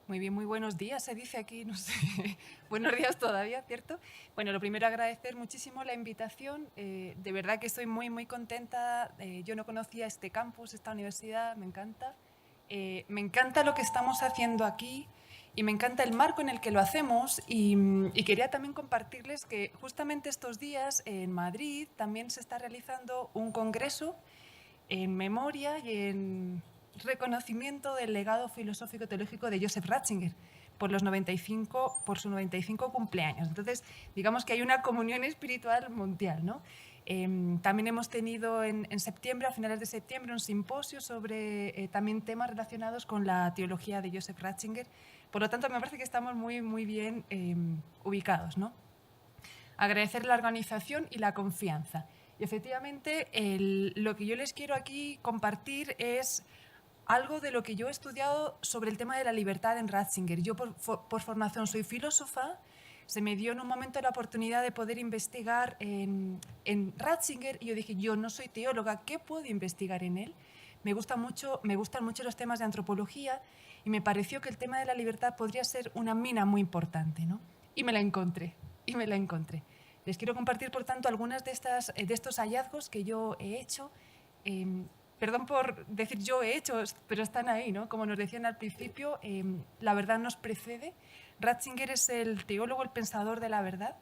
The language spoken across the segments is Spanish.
Muy bien, muy buenos días, se dice aquí, no sé. Buenos días todavía, ¿cierto? Bueno, lo primero agradecer muchísimo la invitación. De verdad que estoy muy, muy contenta. Yo no conocía este campus, esta universidad, me encanta. Me encanta lo que estamos haciendo aquí y me encanta el marco en el que lo hacemos. Y quería también compartirles que justamente estos días en Madrid también se está realizando un congreso en memoria y en reconocimiento del legado filosófico teológico de Joseph Ratzinger por su 95 cumpleaños. Entonces, digamos que hay una comunión espiritual mundial, ¿no? También hemos tenido en septiembre, a finales de septiembre, un simposio sobre también temas relacionados con la teología de Joseph Ratzinger. Por lo tanto, me parece que estamos muy, muy bien ubicados, ¿no? Agradecer la organización y la confianza. Y efectivamente, lo que yo les quiero aquí compartir es algo de lo que yo he estudiado sobre el tema de la libertad en Ratzinger. Yo por formación soy filósofa, se me dio en un momento la oportunidad de poder investigar en Ratzinger y yo dije, yo no soy teóloga, ¿qué puedo investigar en él? Me gustan mucho los temas de antropología y me pareció que el tema de la libertad podría ser una mina muy importante, ¿no? Y me la encontré, y me la encontré. Les quiero compartir, por tanto, algunas de estos hallazgos que yo he hecho. Perdón por decir yo he hecho, pero están ahí, ¿no? Como nos decían al principio, la verdad nos precede. Ratzinger es el teólogo, el pensador de la verdad.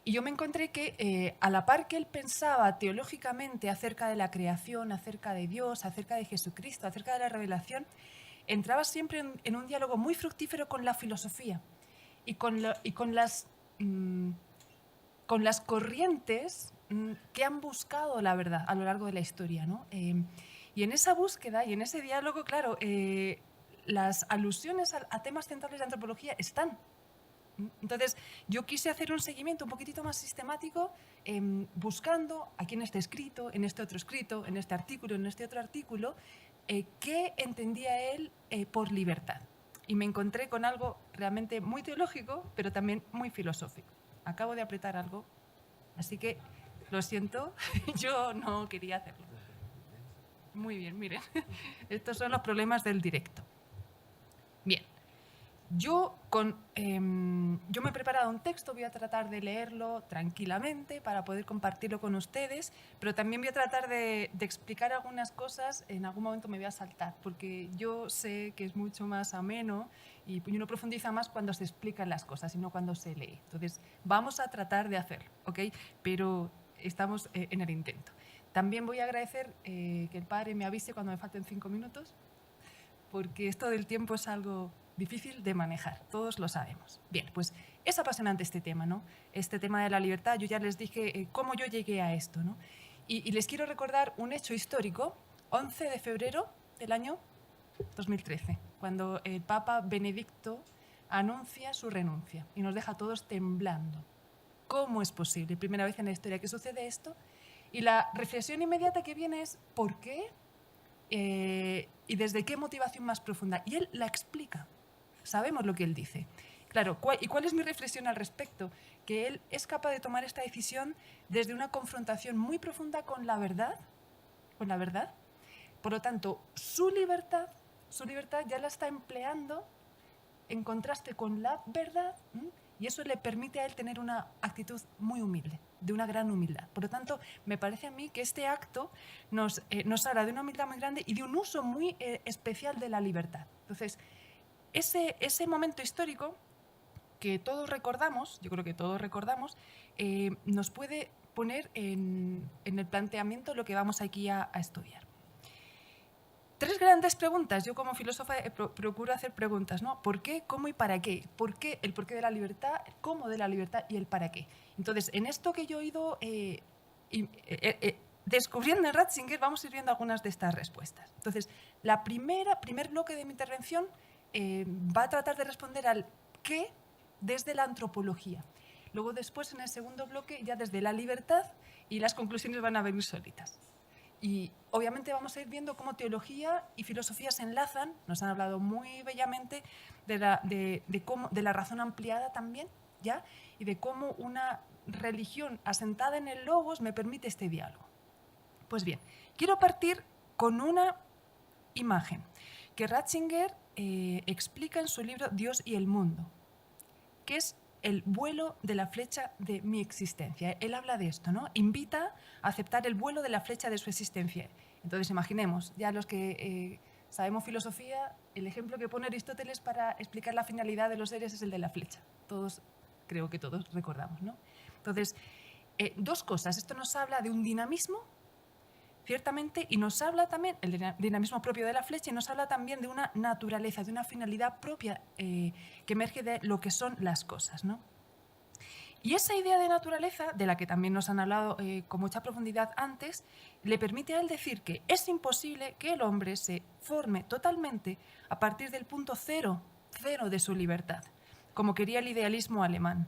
Y yo me encontré que a la par que él pensaba teológicamente acerca de la creación, acerca de Dios, acerca de Jesucristo, acerca de la revelación, entraba siempre en un diálogo muy fructífero con la filosofía y con las corrientes que han buscado la verdad a lo largo de la historia, ¿no? Y en esa búsqueda y en ese diálogo, claro, las alusiones a temas centrales de antropología están. Entonces, yo quise hacer un seguimiento un poquitito más sistemático, buscando aquí en este escrito, en este otro escrito, en este artículo, en este otro artículo, qué entendía él por libertad. Y me encontré con algo realmente muy teológico, pero también muy filosófico. Acabo de apretar algo, así que lo siento, yo no quería hacerlo. Muy bien, miren, estos son los problemas del directo. Bien. Yo me he preparado un texto, voy a tratar de leerlo tranquilamente para poder compartirlo con ustedes, pero también voy a tratar de explicar algunas cosas, en algún momento me voy a saltar, porque yo sé que es mucho más ameno y uno profundiza más cuando se explican las cosas y no cuando se lee. Entonces, vamos a tratar de hacerlo, ¿ok? Pero estamos en el intento. También voy a agradecer que el padre me avise cuando me falten 5 minutos, porque esto del tiempo es algo difícil de manejar, todos lo sabemos. Bien, pues es apasionante este tema, ¿no? Este tema de la libertad, yo ya les dije cómo yo llegué a esto, ¿no? Y les quiero recordar un hecho histórico, 11 de febrero del año 2013, cuando el Papa Benedicto anuncia su renuncia y nos deja a todos temblando. ¿Cómo es posible? Primera vez en la historia que sucede esto. Y la reflexión inmediata que viene es, ¿por qué? ¿Y desde qué motivación más profunda? Y él la explica. Sabemos lo que él dice. Claro, ¿y cuál es mi reflexión al respecto? Que él es capaz de tomar esta decisión desde una confrontación muy profunda con la verdad, con la verdad. Por lo tanto, su libertad ya la está empleando en contraste con la verdad, y eso le permite a él tener una actitud muy humilde, de una gran humildad. Por lo tanto, me parece a mí que este acto nos habla de una humildad muy grande y de un uso muy especial de la libertad. Entonces, ese momento histórico que todos recordamos, yo creo que todos recordamos, nos puede poner en el planteamiento lo que vamos aquí a estudiar. Tres grandes preguntas. Yo como filósofa procuro hacer preguntas, ¿no? ¿Por qué, cómo y para qué? ¿Por qué? El porqué de la libertad, el cómo de la libertad y el para qué. Entonces, en esto que yo he ido descubriendo en Ratzinger, vamos a ir viendo algunas de estas respuestas. Entonces, primer bloque de mi intervención va a tratar de responder al qué desde la antropología. Luego después, en el segundo bloque, ya desde la libertad, y las conclusiones van a venir solitas. Y obviamente vamos a ir viendo cómo teología y filosofía se enlazan. Nos han hablado muy bellamente de la razón ampliada también, ¿ya? Y de cómo una religión asentada en el logos me permite este diálogo. Pues bien, quiero partir con una imagen que Ratzinger explica en su libro Dios y el mundo, que es el vuelo de la flecha de mi existencia. Él habla de esto, ¿no? Invita a aceptar el vuelo de la flecha de su existencia. Entonces, imaginemos, ya los que sabemos filosofía, el ejemplo que pone Aristóteles para explicar la finalidad de los seres es el de la flecha. Todos, creo que todos recordamos, ¿no? Entonces, dos cosas. Esto nos habla de un dinamismo, ciertamente, y nos habla también, el dinamismo propio de la flecha, y nos habla también de una naturaleza, de una finalidad propia que emerge de lo que son las cosas, ¿no? Y esa idea de naturaleza, de la que también nos han hablado con mucha profundidad antes, le permite a él decir que es imposible que el hombre se forme totalmente a partir del punto cero de su libertad, como quería el idealismo alemán.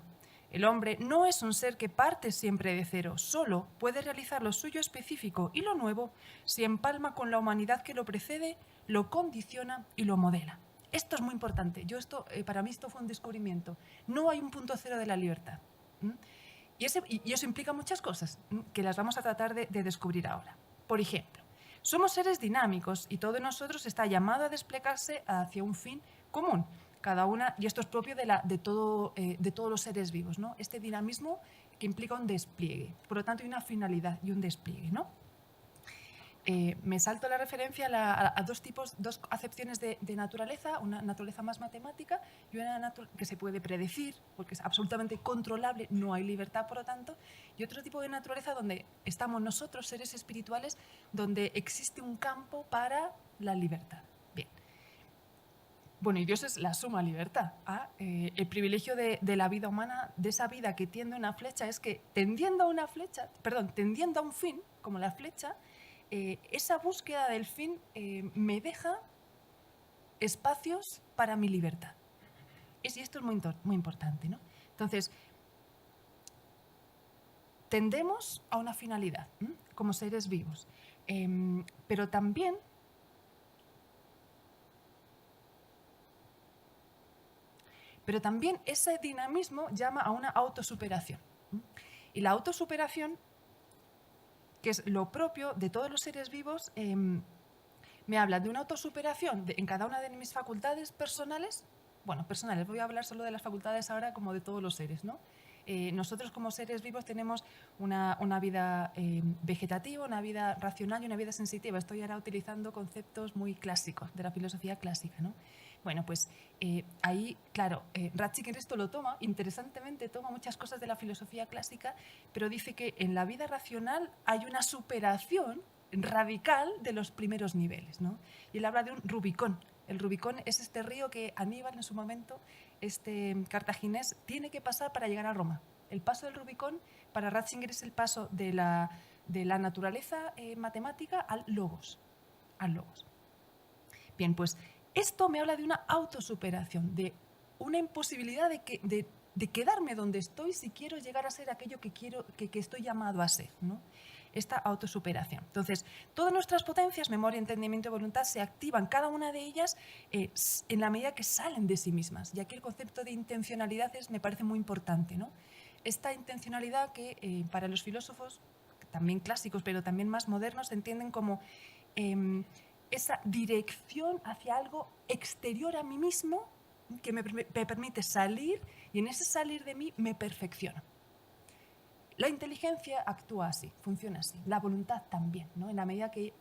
El hombre no es un ser que parte siempre de cero, solo puede realizar lo suyo específico y lo nuevo si empalma con la humanidad que lo precede, lo condiciona y lo modela. Esto es muy importante. Para mí esto fue un descubrimiento. No hay un punto cero de la libertad. Y eso implica muchas cosas que las vamos a tratar de descubrir ahora. Por ejemplo, somos seres dinámicos y todo en nosotros está llamado a desplegarse hacia un fin común. Cada una, y esto es propio de todos los seres vivos, ¿no? Este dinamismo que implica un despliegue. Por lo tanto, hay una finalidad y un despliegue, ¿no? Me salto la referencia a dos acepciones de naturaleza, una naturaleza más matemática y una que se puede predecir, porque es absolutamente controlable, no hay libertad, por lo tanto, y otro tipo de naturaleza donde estamos nosotros, seres espirituales, donde existe un campo para la libertad. Bien. Bueno, y Dios es la suma libertad. El privilegio de la vida humana, de esa vida que tiende una flecha, es que tendiendo a un fin, como la flecha, esa búsqueda del fin me deja espacios para mi libertad. Y esto es muy importante, ¿no? Entonces, tendemos a una finalidad, como seres vivos, pero también ese dinamismo llama a una autosuperación. Y la autosuperación, que es lo propio de todos los seres vivos, me habla de una autosuperación en cada una de mis facultades personales. Bueno, personales, voy a hablar solo de las facultades ahora como de todos los seres, ¿no? Nosotros como seres vivos tenemos una vida vegetativa, una vida racional y una vida sensitiva. Estoy ahora utilizando conceptos muy clásicos de la filosofía clásica, ¿no? Bueno, pues ahí, claro, Ratzinger esto lo toma, interesantemente toma muchas cosas de la filosofía clásica, pero dice que en la vida racional hay una superación radical de los primeros niveles, ¿no? Y él habla de un Rubicón. El Rubicón es este río que Aníbal en su momento, este cartaginés, tiene que pasar para llegar a Roma. El paso del Rubicón para Ratzinger es el paso de la naturaleza matemática al logos. Bien, pues esto me habla de una autosuperación, de una imposibilidad de quedarme donde estoy si quiero llegar a ser aquello que estoy llamado a ser, ¿no? Esta autosuperación. Entonces, todas nuestras potencias, memoria, entendimiento y voluntad, se activan, cada una de ellas, en la medida que salen de sí mismas. Y aquí el concepto de intencionalidad me parece muy importante, ¿no? Esta intencionalidad que para los filósofos, también clásicos, pero también más modernos, se entienden como esa dirección hacia algo exterior a mí mismo que me permite salir, y en ese salir de mí me perfecciono. La inteligencia actúa así, funciona así. La voluntad también, ¿no? En la medida que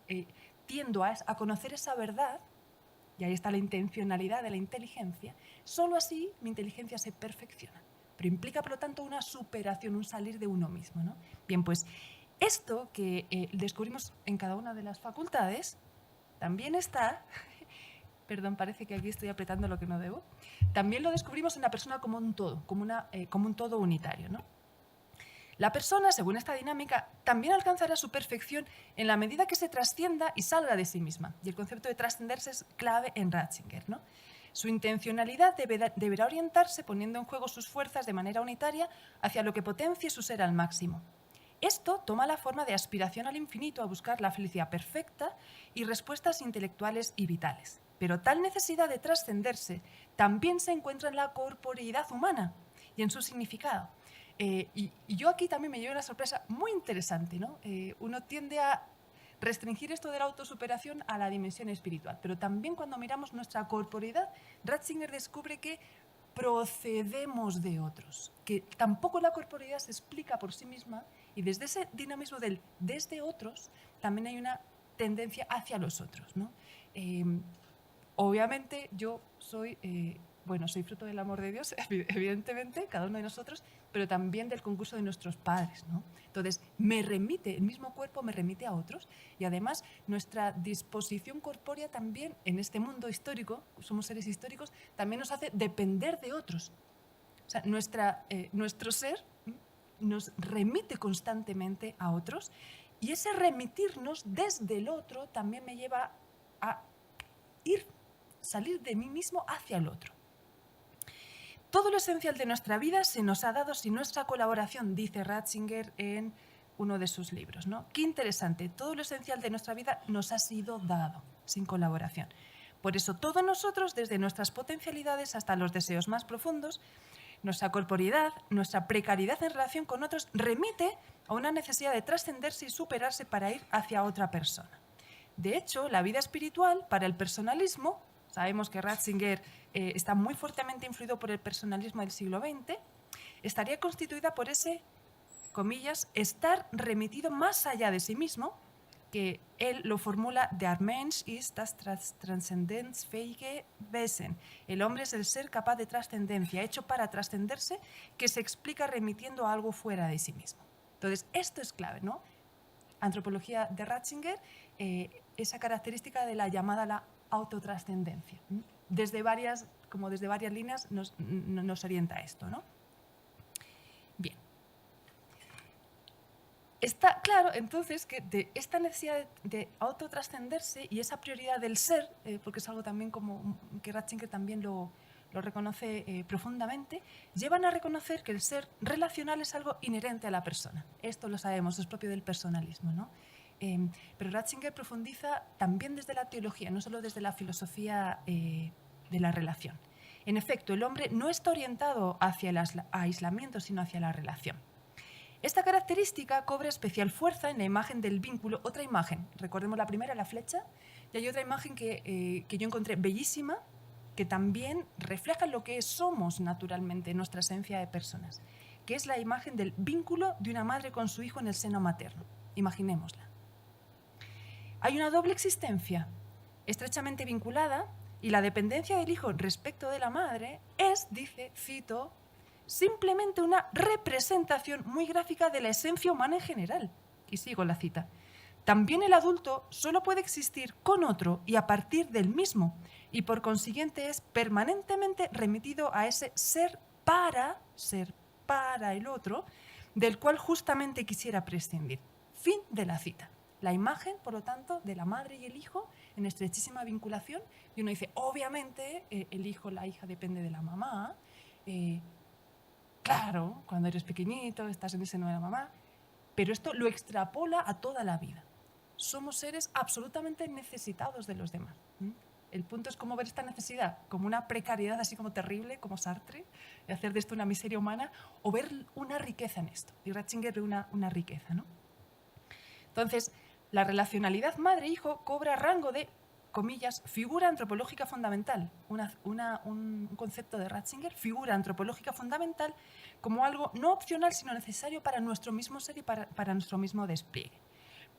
tiendo a conocer esa verdad, y ahí está la intencionalidad de la inteligencia, solo así mi inteligencia se perfecciona. Pero implica, por lo tanto, una superación, un salir de uno mismo, ¿no? Bien, pues esto que descubrimos en cada una de las facultades también está, perdón, parece que aquí estoy apretando lo que no debo, también lo descubrimos en la persona como un todo, como un todo unitario, ¿no? La persona, según esta dinámica, también alcanzará su perfección en la medida que se trascienda y salga de sí misma. Y el concepto de trascenderse es clave en Ratzinger, ¿no? Su intencionalidad deberá orientarse poniendo en juego sus fuerzas de manera unitaria hacia lo que potencie su ser al máximo. Esto toma la forma de aspiración al infinito a buscar la felicidad perfecta y respuestas intelectuales y vitales. Pero tal necesidad de trascenderse también se encuentra en la corporeidad humana y en su significado. Y yo aquí también me llevo una sorpresa muy interesante, ¿no? Uno tiende a restringir esto de la autosuperación a la dimensión espiritual. Pero también cuando miramos nuestra corporeidad, Ratzinger descubre que procedemos de otros, que tampoco la corporeidad se explica por sí misma, y desde ese dinamismo del desde otros también hay una tendencia hacia los otros, ¿no? Obviamente yo soy, soy fruto del amor de Dios, evidentemente, cada uno de nosotros, pero también del concurso de nuestros padres, ¿no? Entonces, el mismo cuerpo me remite a otros, y además nuestra disposición corpórea también, en este mundo histórico, somos seres históricos, también nos hace depender de otros. O sea, nuestro ser nos remite constantemente a otros, y ese remitirnos desde el otro también me lleva a salir de mí mismo hacia el otro. Todo lo esencial de nuestra vida se nos ha dado sin nuestra colaboración, dice Ratzinger en uno de sus libros, ¿no? Qué interesante, todo lo esencial de nuestra vida nos ha sido dado sin colaboración. Por eso todos nosotros, desde nuestras potencialidades hasta los deseos más profundos, nuestra corporeidad, nuestra precariedad en relación con otros, remite a una necesidad de trascenderse y superarse para ir hacia otra persona. De hecho, la vida espiritual, para el personalismo, sabemos que Ratzinger está muy fuertemente influido por el personalismo del siglo XX, estaría constituida por ese, comillas, estar remitido más allá de sí mismo, que él lo formula: Der Mensch ist das transzendenzfähige Wesen. El hombre es el ser capaz de trascendencia, hecho para trascenderse, que se explica remitiendo a algo fuera de sí mismo. Entonces, esto es clave, ¿no? Antropología de Ratzinger, esa característica de la llamada la autotrascendencia. Desde varias líneas nos orienta esto, ¿no? Bien. Está claro, entonces, que de esta necesidad de autotrascenderse y esa prioridad del ser, porque es algo también como que Ratzinger también lo reconoce profundamente, llevan a reconocer que el ser relacional es algo inherente a la persona. Esto lo sabemos, es propio del personalismo, ¿no? Pero Ratzinger profundiza también desde la teología, no solo desde la filosofía de la relación. En efecto, el hombre no está orientado hacia el aislamiento, sino hacia la relación. Esta característica cobra especial fuerza en la imagen del vínculo. Otra imagen, recordemos la primera, la flecha, y hay otra imagen que yo encontré bellísima, que también refleja lo que somos naturalmente en nuestra esencia de personas, que es la imagen del vínculo de una madre con su hijo en el seno materno. Imaginémosla. Hay una doble existencia estrechamente vinculada, y la dependencia del hijo respecto de la madre es, dice, cito, simplemente una representación muy gráfica de la esencia humana en general. Y sigo la cita. También el adulto solo puede existir con otro y a partir del mismo, y por consiguiente es permanentemente remitido a ese ser para el otro, del cual justamente quisiera prescindir. Fin de la cita. La imagen, por lo tanto, de la madre y el hijo en estrechísima vinculación, y uno dice, obviamente, el hijo, la hija depende de la mamá. Claro, cuando eres pequeñito, estás en el seno de la mamá, pero esto lo extrapola a toda la vida. Somos seres absolutamente necesitados de los demás. El punto es cómo ver esta necesidad, como una precariedad así como terrible, como Sartre, de hacer de esto una miseria humana, o ver una riqueza en esto. Y Ratzinger ve una riqueza, ¿no? Entonces, la relacionalidad madre-hijo cobra rango de, comillas, figura antropológica fundamental. Un concepto de Ratzinger, figura antropológica fundamental, como algo no opcional, sino necesario para nuestro mismo ser y para nuestro mismo despliegue.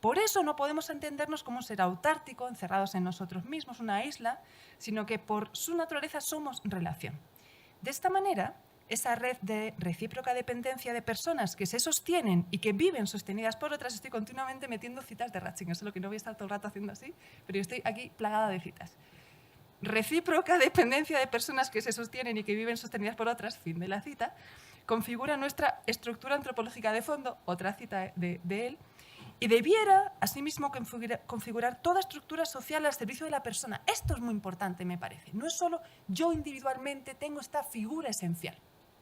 Por eso no podemos entendernos como un ser autártico, encerrados en nosotros mismos, una isla, sino que por su naturaleza somos relación. De esta manera, esa red de recíproca dependencia de personas que se sostienen y que viven sostenidas por otras, estoy continuamente metiendo citas de Ratzinger, solo que no voy a estar todo el rato haciendo así, pero yo estoy aquí plagada de citas. Recíproca dependencia de personas que se sostienen y que viven sostenidas por otras, fin de la cita, configura nuestra estructura antropológica de fondo, otra cita de él, y debiera, asimismo, configurar toda estructura social al servicio de la persona. Esto es muy importante, me parece. No es solo yo individualmente tengo esta figura esencial.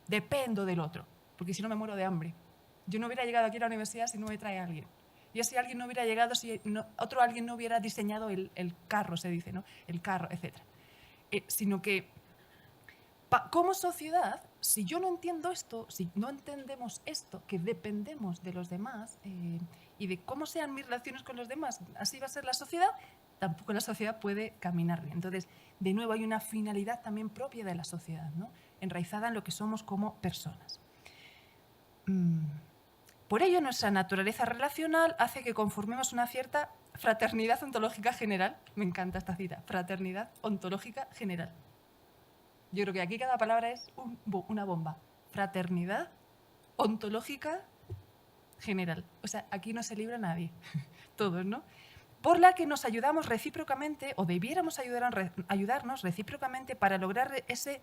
Dependo del otro, porque si no me muero de hambre. Yo no hubiera llegado aquí a la universidad si no me trae alguien. Y ese alguien no hubiera llegado si otro alguien no hubiera diseñado el carro, se dice, ¿no? El carro, etc. Sino que, como sociedad, si yo no entiendo esto, si no entendemos esto, que dependemos de los demás, y de cómo sean mis relaciones con los demás, así va a ser la sociedad, tampoco la sociedad puede caminar bien. Entonces, de nuevo, hay una finalidad también propia de la sociedad, ¿no? Enraizada en lo que somos como personas. Por ello, nuestra naturaleza relacional hace que conformemos una cierta fraternidad ontológica general. Me encanta esta cita, fraternidad ontológica general. Yo creo que aquí cada palabra es una bomba. Fraternidad ontológica general. O sea, aquí no se libra nadie, todos, ¿no? Por la que nos ayudamos recíprocamente, o debiéramos ayudarnos recíprocamente para lograr ese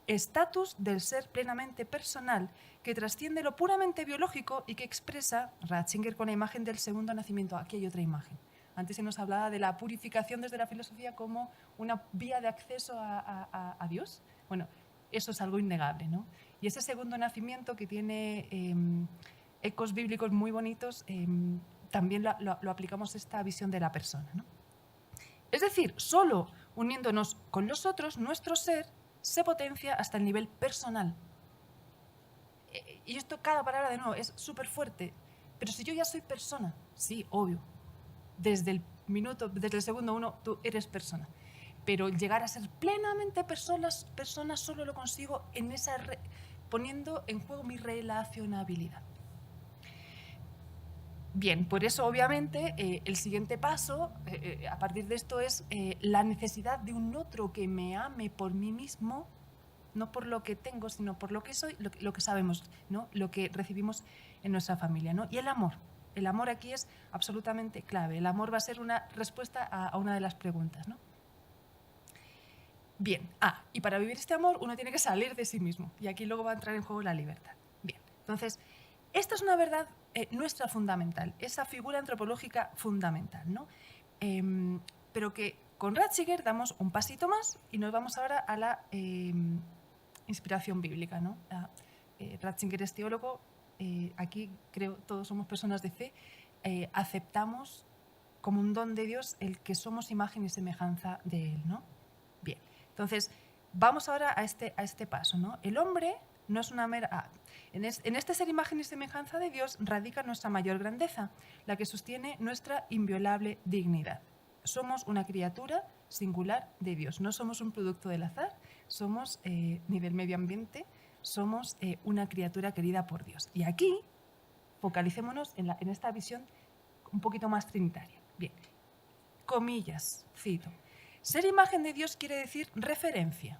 estatus del ser plenamente personal que trasciende lo puramente biológico y que expresa Ratzinger con la imagen del segundo nacimiento. Aquí hay otra imagen. Antes se nos hablaba de la purificación desde la filosofía como una vía de acceso a Dios. Bueno, eso es algo innegable, ¿no? Y ese segundo nacimiento que tiene ecos bíblicos muy bonitos, también lo aplicamos a esta visión de la persona, ¿no? Es decir, solo uniéndonos con los otros, nuestro ser se potencia hasta el nivel personal. Y esto, cada palabra de nuevo, es súper fuerte. Pero si yo ya soy persona, sí, obvio. Desde el segundo uno, tú eres persona. Pero llegar a ser plenamente persona solo lo consigo en poniendo en juego mi relacionabilidad. Bien, por eso obviamente el siguiente paso a partir de esto es la necesidad de un otro que me ame por mí mismo, no por lo que tengo, sino por lo que soy, lo que sabemos, ¿no? Lo que recibimos en nuestra familia, ¿no? Y el amor aquí es absolutamente clave. El amor va a ser una respuesta a una de las preguntas, ¿no? Bien, y para vivir este amor uno tiene que salir de sí mismo, y aquí luego va a entrar en juego la libertad. Bien, entonces, esta es una verdad nuestra fundamental, esa figura antropológica fundamental, ¿no? Pero que con Ratzinger damos un pasito más y nos vamos ahora a la inspiración bíblica, ¿no? Ratzinger es teólogo, aquí creo todos somos personas de fe, aceptamos como un don de Dios el que somos imagen y semejanza de Él, ¿no? Bien, entonces vamos ahora a este paso, ¿no? El hombre no es una mera... En este ser imagen y semejanza de Dios radica nuestra mayor grandeza, la que sostiene nuestra inviolable dignidad. Somos una criatura singular de Dios, no somos un producto del azar, somos ni del medio ambiente, somos una criatura querida por Dios. Y aquí focalicémonos en esta visión un poquito más trinitaria. Bien, comillas, cito. Ser imagen de Dios quiere decir referencia.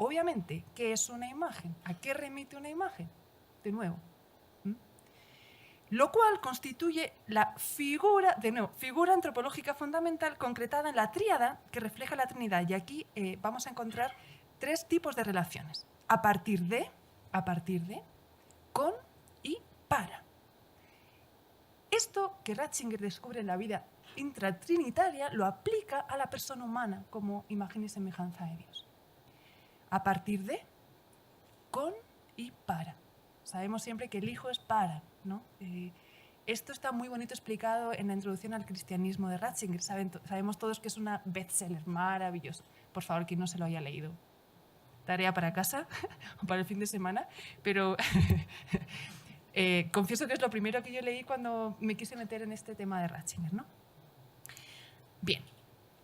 Obviamente, ¿qué es una imagen? ¿A qué remite una imagen? De nuevo. Lo cual constituye la figura antropológica fundamental concretada en la tríada que refleja la Trinidad. Y aquí vamos a encontrar tres tipos de relaciones. A partir de, con y para. Esto que Ratzinger descubre en la vida intratrinitaria lo aplica a la persona humana como imagen y semejanza de Dios. A partir de, con y para. Sabemos siempre que el Hijo es para, ¿no? Esto está muy bonito explicado en la introducción al cristianismo de Ratzinger. Sabemos todos que es una bestseller maravillosa. Por favor, quien no se lo haya leído. Tarea para casa o para el fin de semana. Pero confieso que es lo primero que yo leí cuando me quise meter en este tema de Ratzinger, ¿no? Bien.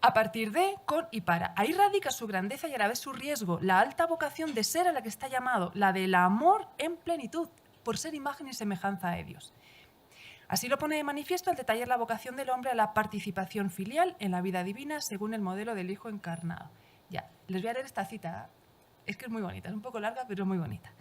A partir de, con y para. Ahí radica su grandeza y a la vez su riesgo, la alta vocación de ser a la que está llamado, la del amor en plenitud, por ser imagen y semejanza de Dios. Así lo pone de manifiesto al detallar la vocación del hombre a la participación filial en la vida divina según el modelo del Hijo encarnado. Ya, les voy a leer esta cita, es que es muy bonita, es un poco larga, pero es muy bonita.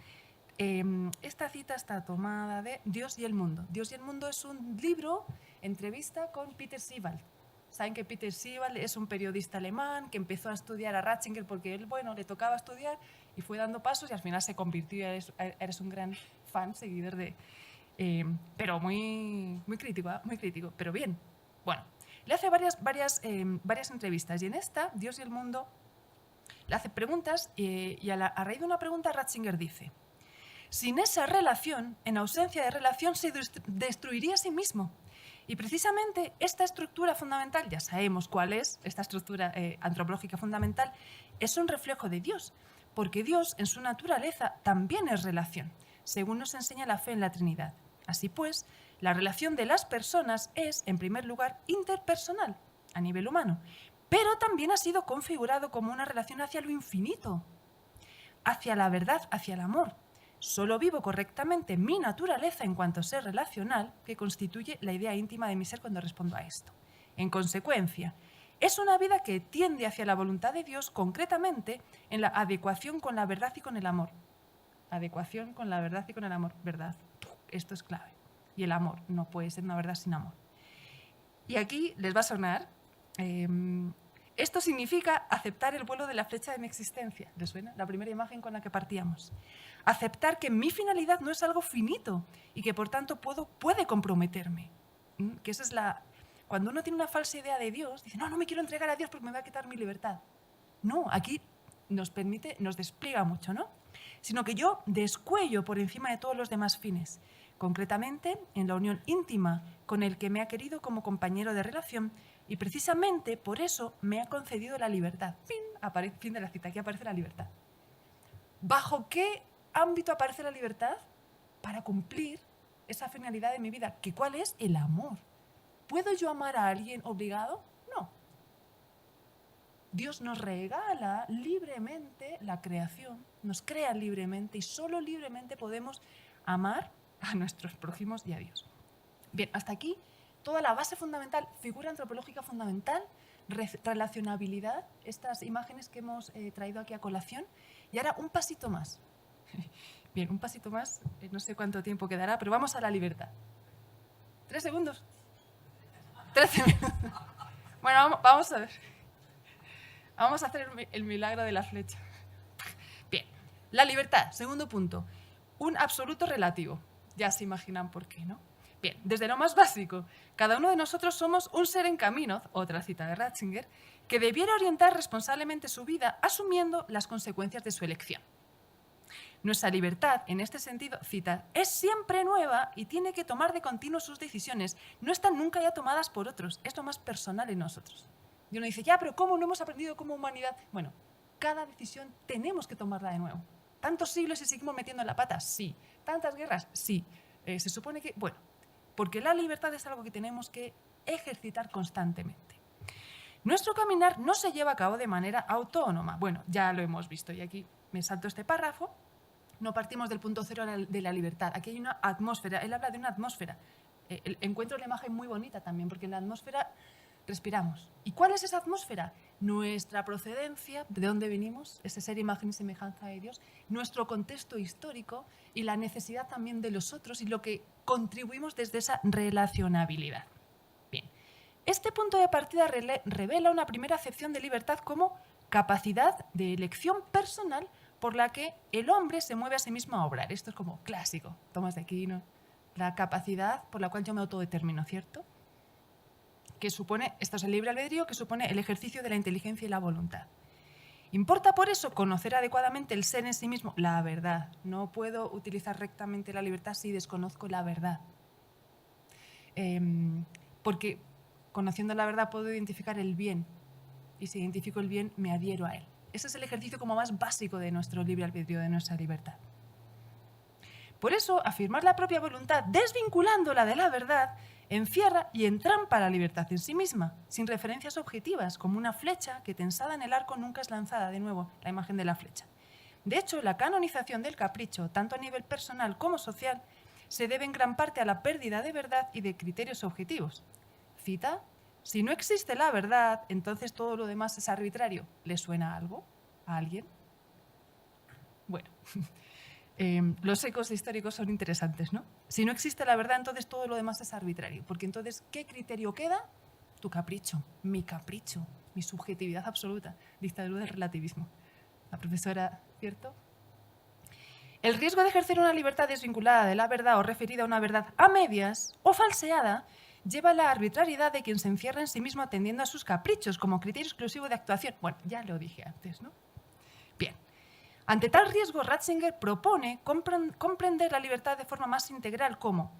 Esta cita está tomada de Dios y el mundo. Dios y el mundo es un libro, entrevista con Peter Siewald. Saben que Peter Siewald es un periodista alemán que empezó a estudiar a Ratzinger porque él, le tocaba estudiar y fue dando pasos y al final se convirtió, eres un gran fan, seguidor de... pero muy crítico, muy crítico, pero bien. Bueno, le hace varias entrevistas y en esta, Dios y el mundo, le hace preguntas y a raíz de una pregunta Ratzinger dice: sin esa relación, en ausencia de relación, se destruiría a sí mismo. Y precisamente esta estructura fundamental, ya sabemos cuál es, esta estructura antropológica fundamental, es un reflejo de Dios, porque Dios en su naturaleza también es relación, según nos enseña la fe en la Trinidad. Así pues, la relación de las personas es, en primer lugar, interpersonal, a nivel humano, pero también ha sido configurado como una relación hacia lo infinito, hacia la verdad, hacia el amor. Solo vivo correctamente mi naturaleza en cuanto a ser relacional, que constituye la idea íntima de mi ser cuando respondo a esto. En consecuencia, es una vida que tiende hacia la voluntad de Dios, concretamente en la adecuación con la verdad y con el amor. Adecuación con la verdad y con el amor. Verdad. Esto es clave. Y el amor. No puede ser una verdad sin amor. Y aquí les va a sonar... esto significa aceptar el vuelo de la flecha de mi existencia. ¿Les suena? La primera imagen con la que partíamos. Aceptar que mi finalidad no es algo finito y que por tanto puede comprometerme. Que esa es la... Cuando uno tiene una falsa idea de Dios, dice, no me quiero entregar a Dios porque me va a quitar mi libertad. No, aquí nos despliega mucho, ¿no? Sino que yo descuello por encima de todos los demás fines, concretamente en la unión íntima con el que me ha querido como compañero de relación, y precisamente por eso me ha concedido la libertad. Fin de la cita, aquí aparece la libertad. ¿Bajo qué ámbito aparece la libertad? Para cumplir esa finalidad de mi vida, que ¿cuál es? El amor. ¿Puedo yo amar a alguien obligado? No. Dios nos regala libremente la creación, nos crea libremente y solo libremente podemos amar a nuestros prójimos y a Dios. Bien, hasta aquí toda la base fundamental, figura antropológica fundamental, relacionabilidad, estas imágenes que hemos traído aquí a colación. Y ahora un pasito más. Bien, un pasito más, no sé cuánto tiempo quedará, pero vamos a la libertad. 3 segundos. 13 minutos. Bueno, vamos a ver. Vamos a hacer el milagro de la flecha. Bien, la libertad, segundo punto. Un absoluto relativo. Ya se imaginan por qué, ¿no? Bien, desde lo más básico, cada uno de nosotros somos un ser en camino, otra cita de Ratzinger, que debiera orientar responsablemente su vida asumiendo las consecuencias de su elección. Nuestra libertad, en este sentido, cita, es siempre nueva y tiene que tomar de continuo sus decisiones. No están nunca ya tomadas por otros, es lo más personal en nosotros. Y uno dice, ya, pero ¿cómo no hemos aprendido como humanidad? Bueno, cada decisión tenemos que tomarla de nuevo. ¿Tantos siglos y seguimos metiendo la pata? Sí. ¿Tantas guerras? Sí. Se supone que, bueno, porque la libertad es algo que tenemos que ejercitar constantemente. Nuestro caminar no se lleva a cabo de manera autónoma. Bueno, ya lo hemos visto y aquí me salto este párrafo. No partimos del punto cero de la libertad. Aquí hay una atmósfera. Él habla de una atmósfera. Encuentro la imagen muy bonita también, porque en la atmósfera respiramos. ¿Y cuál es esa atmósfera? Nuestra procedencia, de dónde venimos, ese ser imagen y semejanza de Dios, nuestro contexto histórico y la necesidad también de los otros y lo que contribuimos desde esa relacionabilidad. Bien, este punto de partida revela una primera acepción de libertad como capacidad de elección personal por la que el hombre se mueve a sí mismo a obrar. Esto es como clásico, Tomás de Aquino, la capacidad por la cual yo me autodetermino, ¿cierto? Que supone, esto es el libre albedrío, que supone el ejercicio de la inteligencia y la voluntad. Importa por eso conocer adecuadamente el ser en sí mismo, la verdad. No puedo utilizar rectamente la libertad si desconozco la verdad. Porque conociendo la verdad puedo identificar el bien, y si identifico el bien me adhiero a él. Ese es el ejercicio como más básico de nuestro libre albedrío, de nuestra libertad. Por eso, afirmar la propia voluntad, desvinculándola de la verdad, encierra y entrampa la libertad en sí misma, sin referencias objetivas, como una flecha que tensada en el arco nunca es lanzada, de nuevo, la imagen de la flecha. De hecho, la canonización del capricho, tanto a nivel personal como social, se debe en gran parte a la pérdida de verdad y de criterios objetivos. Cita, si no existe la verdad, entonces todo lo demás es arbitrario. ¿Le suena algo a alguien? Bueno, los ecos históricos son interesantes, ¿no? Si no existe la verdad, entonces todo lo demás es arbitrario. Porque entonces, ¿qué criterio queda? Tu capricho, mi subjetividad absoluta, dictadura del relativismo. La profesora, ¿cierto? El riesgo de ejercer una libertad desvinculada de la verdad o referida a una verdad a medias o falseada lleva a la arbitrariedad de quien se encierra en sí mismo atendiendo a sus caprichos como criterio exclusivo de actuación. Bueno, ya lo dije antes, ¿no? Bien. Ante tal riesgo, Ratzinger propone comprender la libertad de forma más integral como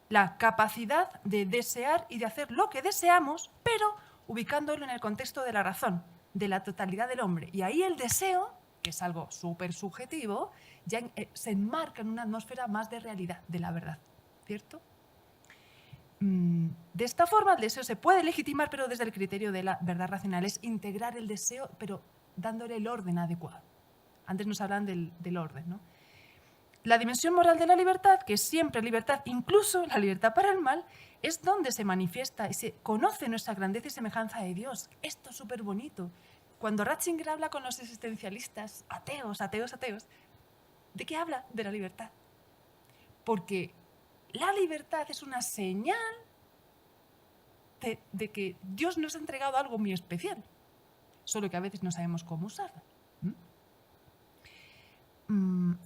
la capacidad de desear y de hacer lo que deseamos, pero ubicándolo en el contexto de la razón, de la totalidad del hombre. Y ahí el deseo, que es algo súper subjetivo, ya se enmarca en una atmósfera más de realidad, de la verdad. ¿cierto? De esta forma, el deseo se puede legitimar, pero desde el criterio de la verdad racional. Es integrar el deseo, pero dándole el orden adecuado. Antes nos hablan del orden, ¿no? La dimensión moral de la libertad, que es siempre libertad, incluso la libertad para el mal, es donde se manifiesta y se conoce nuestra grandeza y semejanza de Dios. Esto es súper bonito. Cuando Ratzinger habla con los existencialistas, ateos, ¿de qué habla? De la libertad. Porque la libertad es una señal de que Dios nos ha entregado algo muy especial, solo que a veces no sabemos cómo usarla.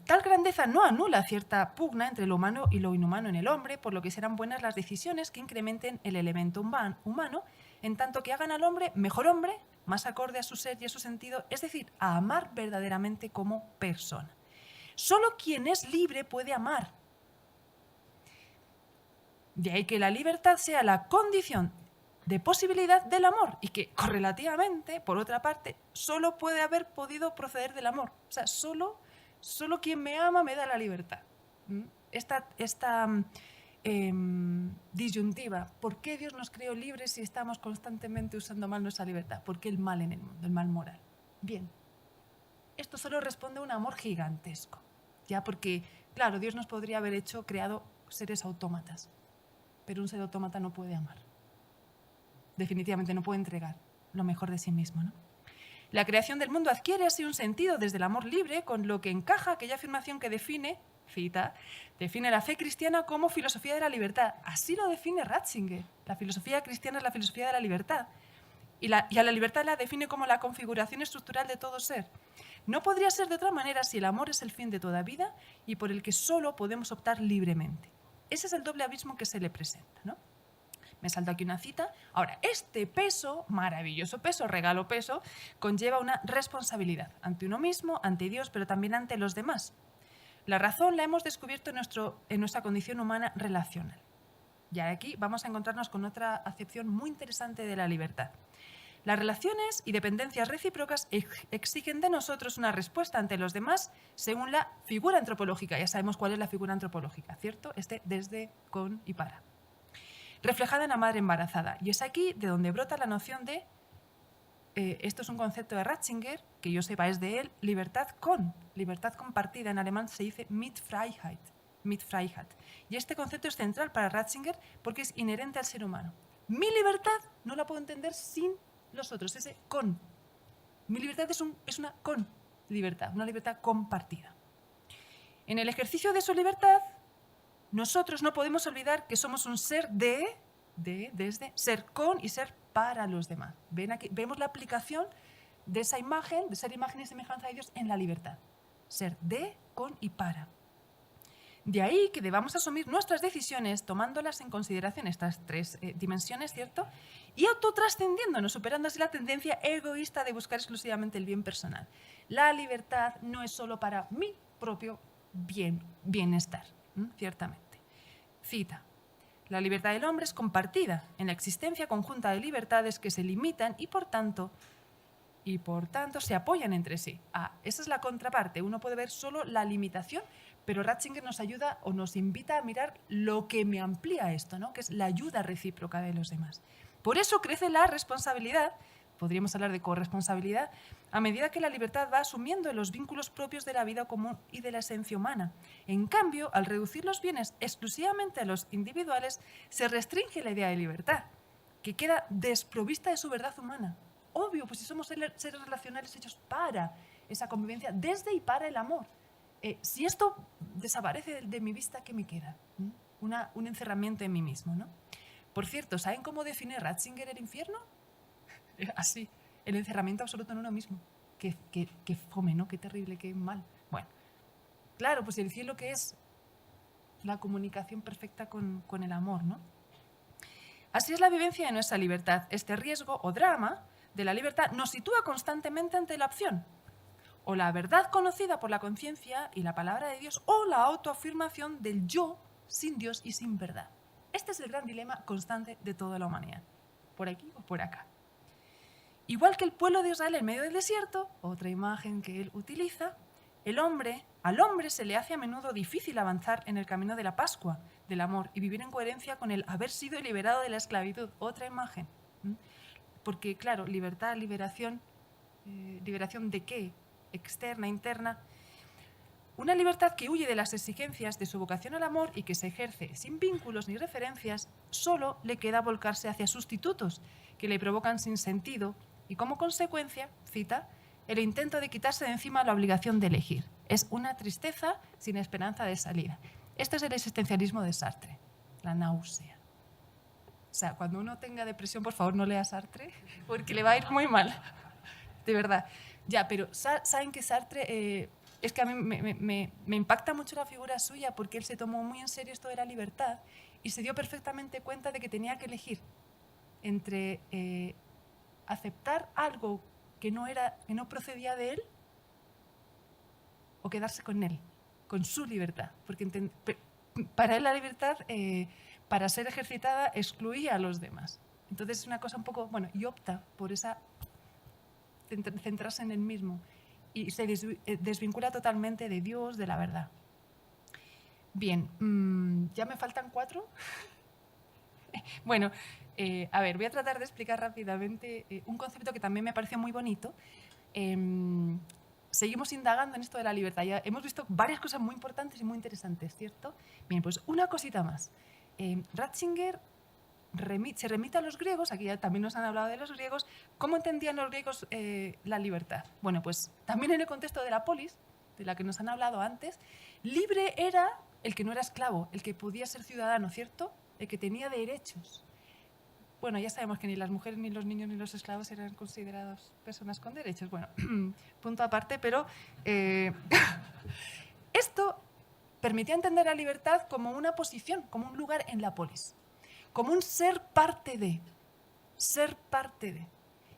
Tal grandeza no anula cierta pugna entre lo humano y lo inhumano en el hombre, por lo que serán buenas las decisiones que incrementen el elemento humano, en tanto que hagan al hombre mejor hombre, más acorde a su ser y a su sentido, es decir, a amar verdaderamente como persona. Solo quien es libre puede amar. De ahí que la libertad sea la condición de posibilidad del amor y que, correlativamente, por otra parte, solo puede haber podido proceder del amor. O sea, solo quien me ama me da la libertad. Esta disyuntiva, ¿por qué Dios nos creó libres si estamos constantemente usando mal nuestra libertad? ¿Por qué el mal en el mundo, el mal moral? Bien, esto solo responde a un amor gigantesco, ya porque, claro, Dios nos podría haber creado seres autómatas, pero un ser autómata no puede amar. Definitivamente no puede entregar lo mejor de sí mismo, ¿no? La creación del mundo adquiere así un sentido desde el amor libre, con lo que encaja aquella afirmación que define la fe cristiana como filosofía de la libertad. Así lo define Ratzinger. La filosofía cristiana es la filosofía de la libertad. Y a la libertad la define como la configuración estructural de todo ser. No podría ser de otra manera si el amor es el fin de toda vida y por el que solo podemos optar libremente. Ese es el doble abismo que se le presenta, ¿no? Me salto aquí una cita. Ahora, este peso, maravilloso peso, regalo peso, conlleva una responsabilidad ante uno mismo, ante Dios, pero también ante los demás. La razón la hemos descubierto en nuestra condición humana relacional. Y aquí vamos a encontrarnos con otra acepción muy interesante de la libertad. Las relaciones y dependencias recíprocas exigen de nosotros una respuesta ante los demás según la figura antropológica. Ya sabemos cuál es la figura antropológica, ¿cierto? Desde, con y para. Reflejada en la madre embarazada. Y es aquí de donde brota la noción de, esto es un concepto de Ratzinger, que yo sepa es de él, libertad compartida. En alemán se dice Mitfreiheit. Y este concepto es central para Ratzinger porque es inherente al ser humano. Mi libertad no la puedo entender sin los otros, ese con. Mi libertad es una con libertad, una libertad compartida. En el ejercicio de su libertad, nosotros no podemos olvidar que somos un ser desde ser con y ser para los demás. Ven aquí, vemos la aplicación de esa imagen, de ser imagen y semejanza de Dios en la libertad. Ser de, con y para. De ahí que debamos asumir nuestras decisiones tomándolas en consideración estas tres dimensiones, ¿cierto? Y autotrascendiéndonos, superando así la tendencia egoísta de buscar exclusivamente el bien personal. La libertad no es solo para mi propio bienestar. Ciertamente. Cita. La libertad del hombre es compartida en la existencia conjunta de libertades que se limitan y por tanto se apoyan entre sí. Esa es la contraparte. Uno puede ver solo la limitación, pero Ratzinger nos ayuda o nos invita a mirar lo que me amplía esto, ¿no? Que es la ayuda recíproca de los demás. Por eso crece la responsabilidad, podríamos hablar de corresponsabilidad, a medida que la libertad va asumiendo los vínculos propios de la vida común y de la esencia humana. En cambio, al reducir los bienes exclusivamente a los individuales, se restringe la idea de libertad, que queda desprovista de su verdad humana. Obvio, pues si somos seres relacionales hechos para esa convivencia, desde y para el amor. Si esto desaparece de mi vista, ¿qué me queda? Un encerramiento en mí mismo, ¿no? Por cierto, ¿saben cómo define Ratzinger el infierno? Así, el encerramiento absoluto en uno mismo. Qué fome, ¿no? Qué terrible, qué mal. Bueno, claro, pues el cielo que es la comunicación perfecta con el amor, ¿no? Así es la vivencia de nuestra libertad. Este riesgo o drama de la libertad nos sitúa constantemente ante la opción. O la verdad conocida por la conciencia y la palabra de Dios, o la autoafirmación del yo sin Dios y sin verdad. Este es el gran dilema constante de toda la humanidad. Por aquí o por acá. Igual que el pueblo de Israel en medio del desierto, otra imagen que él utiliza, Al hombre se le hace a menudo difícil avanzar en el camino de la Pascua, del amor, y vivir en coherencia con el haber sido liberado de la esclavitud. Otra imagen. Porque, claro, libertad, liberación, ¿liberación de qué? Externa, interna. Una libertad que huye de las exigencias de su vocación al amor y que se ejerce sin vínculos ni referencias, solo le queda volcarse hacia sustitutos que le provocan sinsentido y, como consecuencia, cita, el intento de quitarse de encima la obligación de elegir. Es una tristeza sin esperanza de salida. Este es el existencialismo de Sartre, la náusea. O sea, cuando uno tenga depresión, por favor, no lea Sartre, porque le va a ir muy mal. De verdad. Ya, pero saben que Sartre... es que a mí me impacta mucho la figura suya porque él se tomó muy en serio esto de la libertad y se dio perfectamente cuenta de que tenía que elegir entre aceptar algo que no procedía de él o quedarse con él, con su libertad. Porque para él la libertad, para ser ejercitada, excluía a los demás. Entonces es una cosa un poco... Bueno, y opta por esa... centrarse en él mismo. Y se desvincula totalmente de Dios, de la verdad. Bien, ¿ya me faltan 4? Bueno, a ver, voy a tratar de explicar rápidamente un concepto que también me pareció muy bonito. Seguimos indagando en esto de la libertad. Ya hemos visto varias cosas muy importantes y muy interesantes, ¿cierto? Bien, pues una cosita más. Ratzinger se remite a los griegos, aquí ya también nos han hablado de los griegos. ¿Cómo entendían los griegos la libertad? Bueno, pues también en el contexto de la polis, de la que nos han hablado antes, libre era el que no era esclavo, el que podía ser ciudadano, ¿cierto? El que tenía derechos. Bueno, ya sabemos que ni las mujeres, ni los niños, ni los esclavos eran considerados personas con derechos. Bueno, punto aparte, pero esto permitía entender la libertad como una posición, como un lugar en la polis, como un ser parte de.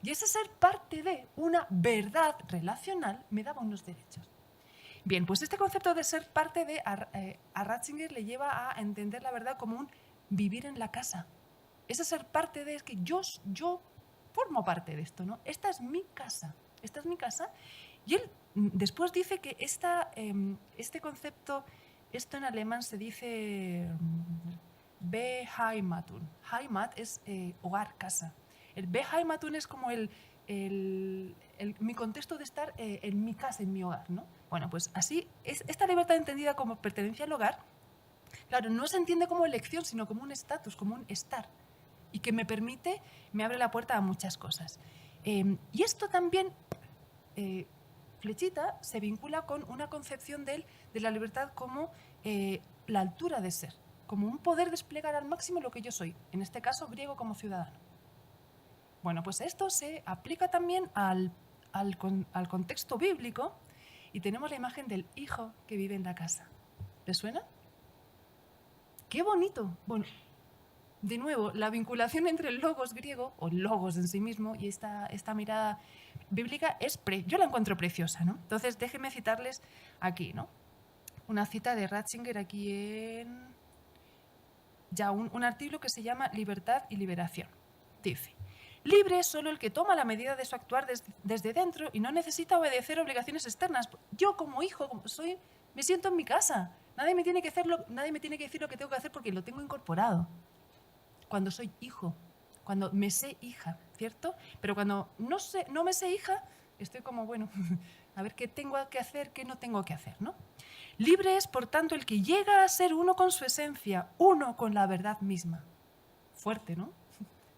Y ese ser parte de una verdad relacional me daba unos derechos. Bien, pues este concepto de ser parte de a Ratzinger le lleva a entender la verdad como un vivir en la casa. Ese ser parte de es que yo formo parte de esto, ¿no? Esta es mi casa. Y él después dice que este concepto, esto en alemán se dice Beheimatung. Heimat es hogar, casa. El Beheimatung es como mi contexto de estar en mi casa, en mi hogar, ¿no? Bueno, pues así, esta libertad entendida como pertenencia al hogar, claro, no se entiende como elección, sino como un estatus, como un estar, y que me abre la puerta a muchas cosas. Y esto también, Flechita, se vincula con una concepción de la libertad como la altura de ser, como un poder desplegar al máximo lo que yo soy, en este caso griego como ciudadano. Bueno, pues esto se aplica también al contexto bíblico y tenemos la imagen del hijo que vive en la casa. ¿Les suena? ¡Qué bonito! Bueno, de nuevo, la vinculación entre el logos griego, o el logos en sí mismo, y esta mirada bíblica, yo la encuentro preciosa, ¿no? Entonces, déjenme citarles aquí, ¿no? Una cita de Ratzinger aquí en... Ya, un artículo que se llama Libertad y Liberación. Dice, libre es solo el que toma la medida de su actuar desde dentro y no necesita obedecer obligaciones externas. Yo como hijo me siento en mi casa. Nadie me tiene que decir lo que tengo que hacer porque lo tengo incorporado. Cuando soy hijo, cuando me sé hija, ¿cierto? Pero cuando no me sé hija, estoy como, bueno, a ver qué tengo que hacer, qué no tengo que hacer, ¿no? Libre es, por tanto, el que llega a ser uno con su esencia, uno con la verdad misma. Fuerte, ¿no?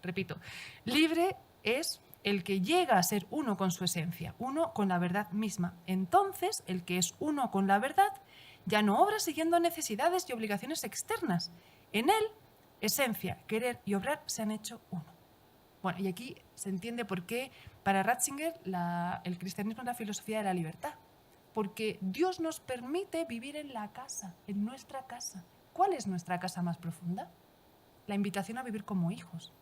Repito, libre es el que llega a ser uno con su esencia, uno con la verdad misma. Entonces, el que es uno con la verdad ya no obra siguiendo necesidades y obligaciones externas. En él, esencia, querer y obrar se han hecho uno. Bueno, y aquí se entiende por qué para Ratzinger el cristianismo es la filosofía de la libertad. Porque Dios nos permite vivir en la casa, en nuestra casa. ¿Cuál es nuestra casa más profunda? La invitación a vivir como hijos.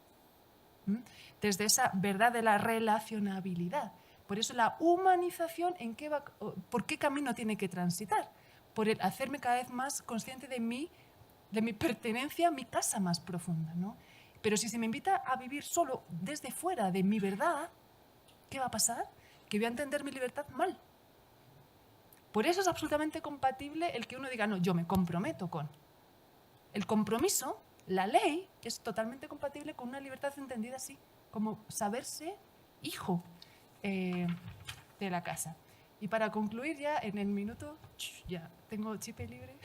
Desde esa verdad de la relacionabilidad. Por eso la humanización, ¿por qué camino tiene que transitar? Por el hacerme cada vez más consciente de mi pertenencia a mi casa más profunda, ¿no? Pero si se me invita a vivir solo desde fuera de mi verdad, ¿qué va a pasar? Que voy a entender mi libertad mal. Por eso es absolutamente compatible el que uno diga, no, yo me comprometo con. El compromiso, la ley, es totalmente compatible con una libertad entendida así, como saberse hijo de la casa. Y para concluir ya en el minuto, ya tengo chipe libre.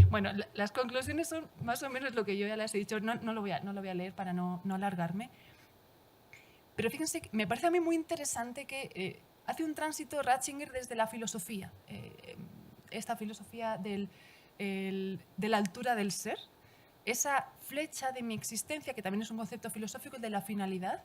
Bueno, las conclusiones son más o menos lo que yo ya les he dicho. No lo voy a leer para no alargarme. Pero fíjense, me parece a mí muy interesante que hace un tránsito Ratzinger desde la filosofía, esta filosofía de la altura del ser, esa flecha de mi existencia, que también es un concepto filosófico, el de la finalidad,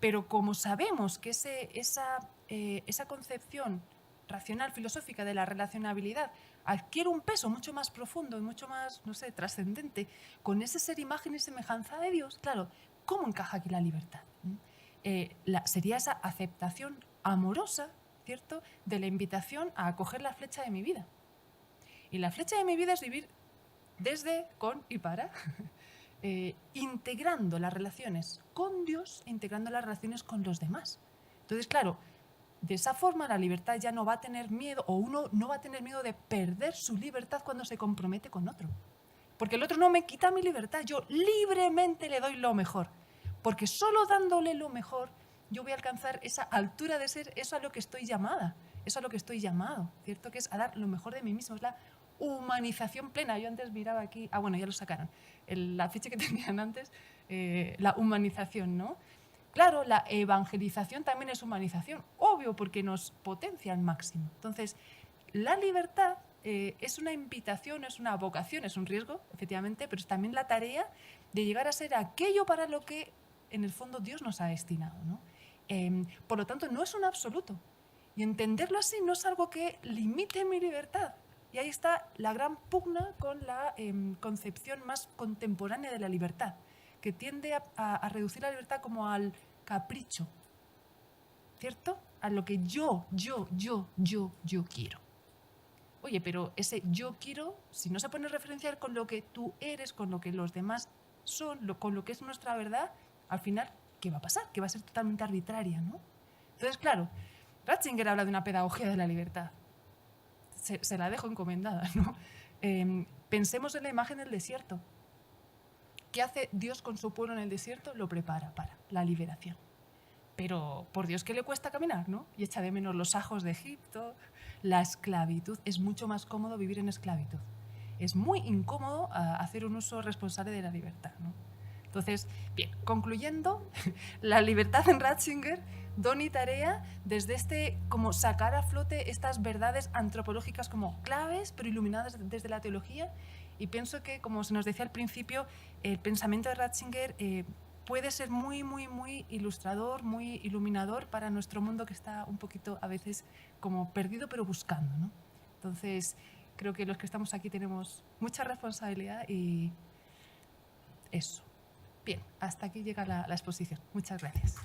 pero como sabemos que esa concepción racional, filosófica de la relacionabilidad adquiere un peso mucho más profundo y mucho más, no sé, trascendente, con ese ser imagen y semejanza de Dios, claro, ¿cómo encaja aquí la libertad? Sería esa aceptación amorosa, ¿cierto?, de la invitación a acoger la flecha de mi vida. Y la flecha de mi vida es vivir desde, con y para, integrando las relaciones con Dios, integrando las relaciones con los demás. Entonces, claro, de esa forma la libertad ya no va a tener miedo, o uno no va a tener miedo de perder su libertad cuando se compromete con otro. Porque el otro no me quita mi libertad, yo libremente le doy lo mejor. Porque solo dándole lo mejor yo voy a alcanzar esa altura de ser, eso a lo que estoy llamada, eso a lo que estoy llamado, ¿cierto? Que es a dar lo mejor de mí mismo, es la humanización plena. Yo antes miraba aquí, bueno, ya lo sacaron, la ficha que tenían antes, la humanización, ¿no? Claro, la evangelización también es humanización, obvio, porque nos potencia al máximo. Entonces, la libertad es una invitación, es una vocación, es un riesgo, efectivamente, pero es también la tarea de llegar a ser aquello para lo que, en el fondo, Dios nos ha destinado, ¿no? Por lo tanto, no es un absoluto. Y entenderlo así no es algo que limite mi libertad. Y ahí está la gran pugna con la concepción más contemporánea de la libertad, que tiende a reducir la libertad como al capricho, ¿cierto? A lo que yo quiero. Oye, pero ese yo quiero, si no se pone a referenciar con lo que tú eres, con lo que los demás son, con lo que es nuestra verdad, al final, ¿qué va a pasar? Que va a ser totalmente arbitraria, ¿no? Entonces, claro, Ratzinger habla de una pedagogía de la libertad. Se la dejo encomendada, ¿no? Pensemos en la imagen del desierto. ¿Qué hace Dios con su pueblo en el desierto? Lo prepara para la liberación. Pero por Dios que le cuesta caminar, ¿no? Y echa de menos los ajos de Egipto, la esclavitud. Es mucho más cómodo vivir en esclavitud. Es muy incómodo hacer un uso responsable de la libertad, ¿no? Entonces, bien, concluyendo, la libertad en Ratzinger, don y tarea, desde como sacar a flote estas verdades antropológicas como claves, pero iluminadas desde la teología. Y pienso que, como se nos decía al principio, el pensamiento de Ratzinger puede ser muy, muy, muy ilustrador, muy iluminador para nuestro mundo que está un poquito a veces como perdido, pero buscando, ¿no? Entonces, creo que los que estamos aquí tenemos mucha responsabilidad y eso. Bien, hasta aquí llega la exposición. Muchas gracias.